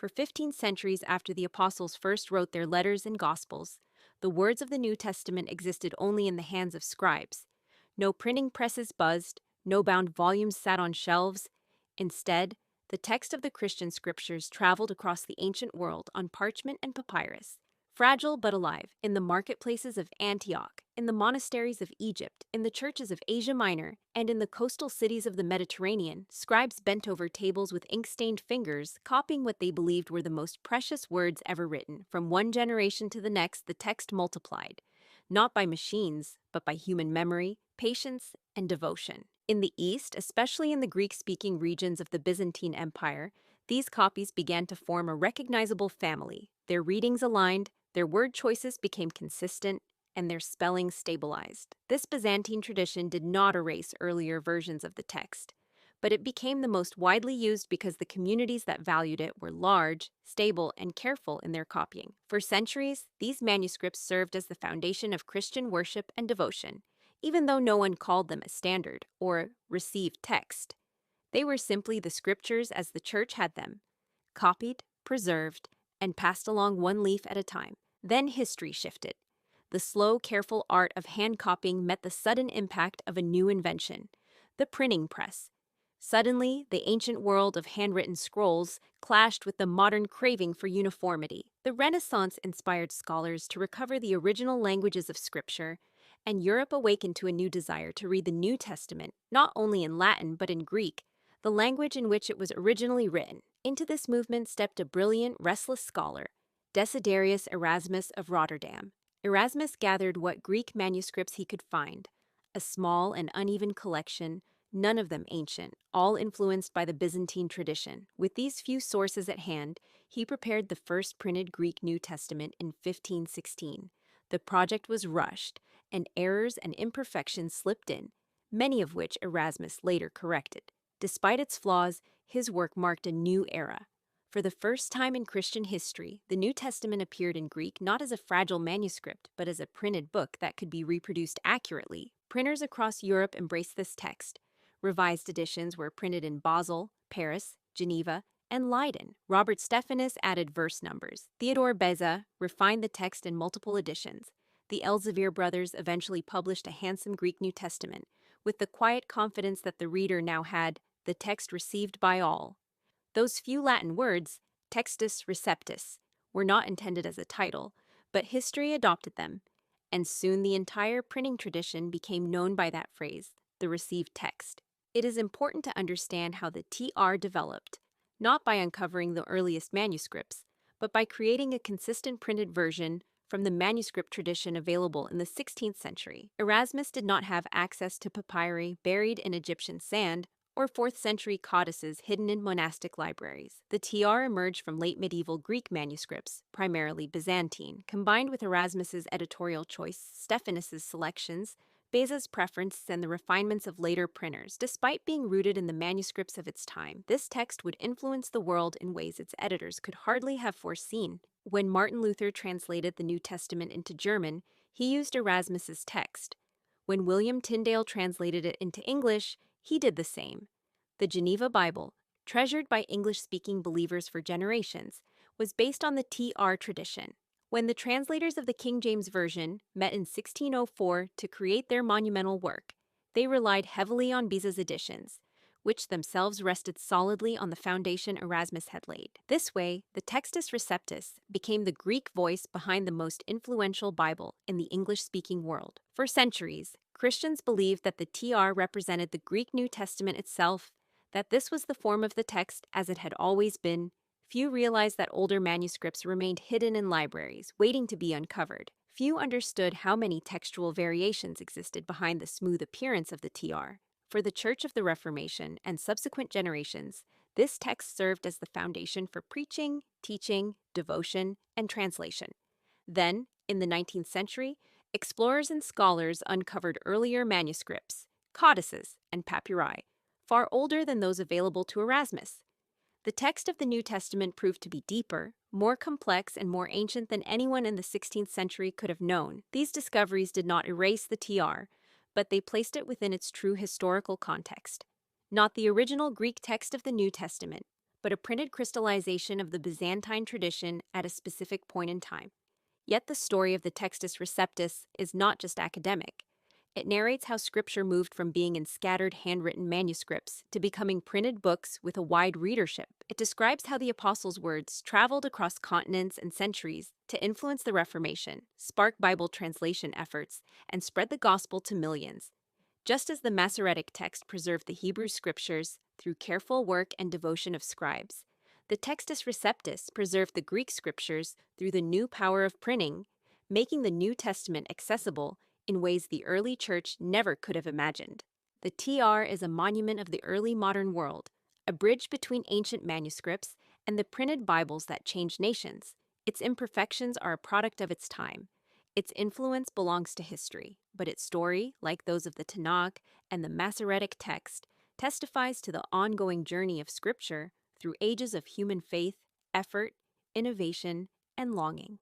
For 15 centuries after the apostles first wrote their letters and gospels, the words of the New Testament existed only in the hands of scribes. No printing presses buzzed, no bound volumes sat on shelves. Instead, the text of the Christian scriptures traveled across the ancient world on parchment and papyrus. Fragile but alive, in the marketplaces of Antioch, in the monasteries of Egypt, in the churches of Asia Minor, and in the coastal cities of the Mediterranean, scribes bent over tables with ink-stained fingers, copying what they believed were the most precious words ever written. From one generation to the next, the text multiplied, not by machines, but by human memory, patience, and devotion. In the East, especially in the Greek-speaking regions of the Byzantine Empire, these copies began to form a recognizable family. Their readings aligned, their word choices became consistent, and their spelling stabilized. This Byzantine tradition did not erase earlier versions of the text, but it became the most widely used because the communities that valued it were large, stable, and careful in their copying. For centuries, these manuscripts served as the foundation of Christian worship and devotion, even though no one called them a standard or received text. They were simply the scriptures as the church had them, copied, preserved, and passed along one leaf at a time. Then history shifted. The slow, careful art of hand copying met the sudden impact of a new invention, the printing press. Suddenly, the ancient world of handwritten scrolls clashed with the modern craving for uniformity. The Renaissance inspired scholars to recover the original languages of Scripture, and Europe awakened to a new desire to read the New Testament, not only in Latin but in Greek, the language in which it was originally written. Into this movement stepped a brilliant, restless scholar, Desiderius Erasmus of Rotterdam. Erasmus gathered what Greek manuscripts he could find, a small and uneven collection, none of them ancient, all influenced by the Byzantine tradition. With these few sources at hand, he prepared the first printed Greek New Testament in 1516. The project was rushed, and errors and imperfections slipped in, many of which Erasmus later corrected. Despite its flaws, his work marked a new era. For the first time in Christian history, the New Testament appeared in Greek not as a fragile manuscript, but as a printed book that could be reproduced accurately. Printers across Europe embraced this text. Revised editions were printed in Basel, Paris, Geneva, and Leiden. Robert Stephanus added verse numbers. Theodore Beza refined the text in multiple editions. The Elsevier brothers eventually published a handsome Greek New Testament, with the quiet confidence that the reader now had the text received by all. Those few Latin words, Textus Receptus, were not intended as a title, but history adopted them, and soon the entire printing tradition became known by that phrase, the received text. It is important to understand how the TR developed, not by uncovering the earliest manuscripts, but by creating a consistent printed version from the manuscript tradition available in the 16th century. Erasmus did not have access to papyri buried in Egyptian sand or 4th century codices hidden in monastic libraries. The TR emerged from late medieval Greek manuscripts, primarily Byzantine, combined with Erasmus's editorial choice, Stephanus's selections, Beza's preferences, and the refinements of later printers. Despite being rooted in the manuscripts of its time, this text would influence the world in ways its editors could hardly have foreseen. When Martin Luther translated the New Testament into German, he used Erasmus's text. When William Tyndale translated it into English, he did the same. The Geneva Bible, treasured by English-speaking believers for generations, was based on the TR tradition. When the translators of the King James Version met in 1604 to create their monumental work, they relied heavily on Beza's editions, which themselves rested solidly on the foundation Erasmus had laid. This way, the Textus Receptus became the Greek voice behind the most influential Bible in the English-speaking world. For centuries, Christians believed that the TR represented the Greek New Testament itself, that this was the form of the text as it had always been. Few realized that older manuscripts remained hidden in libraries, waiting to be uncovered. Few understood how many textual variations existed behind the smooth appearance of the TR. For the Church of the Reformation and subsequent generations, this text served as the foundation for preaching, teaching, devotion, and translation. Then, in the 19th century, explorers and scholars uncovered earlier manuscripts, codices, and papyri, far older than those available to Erasmus. The text of the New Testament proved to be deeper, more complex, and more ancient than anyone in the 16th century could have known. These discoveries did not erase the TR, but they placed it within its true historical context. Not the original Greek text of the New Testament, but a printed crystallization of the Byzantine tradition at a specific point in time. Yet the story of the Textus Receptus is not just academic. It narrates how scripture moved from being in scattered handwritten manuscripts to becoming printed books with a wide readership. It describes how the apostles' words traveled across continents and centuries to influence the Reformation, spark Bible translation efforts, and spread the gospel to millions. Just as the Masoretic text preserved the Hebrew scriptures through careful work and devotion of scribes, the Textus Receptus preserved the Greek scriptures through the new power of printing, making the New Testament accessible in ways the early church never could have imagined. The TR is a monument of the early modern world, a bridge between ancient manuscripts and the printed Bibles that changed nations. Its imperfections are a product of its time. Its influence belongs to history, but its story, like those of the Tanakh and the Masoretic text, testifies to the ongoing journey of Scripture through ages of human faith, effort, innovation, and longing.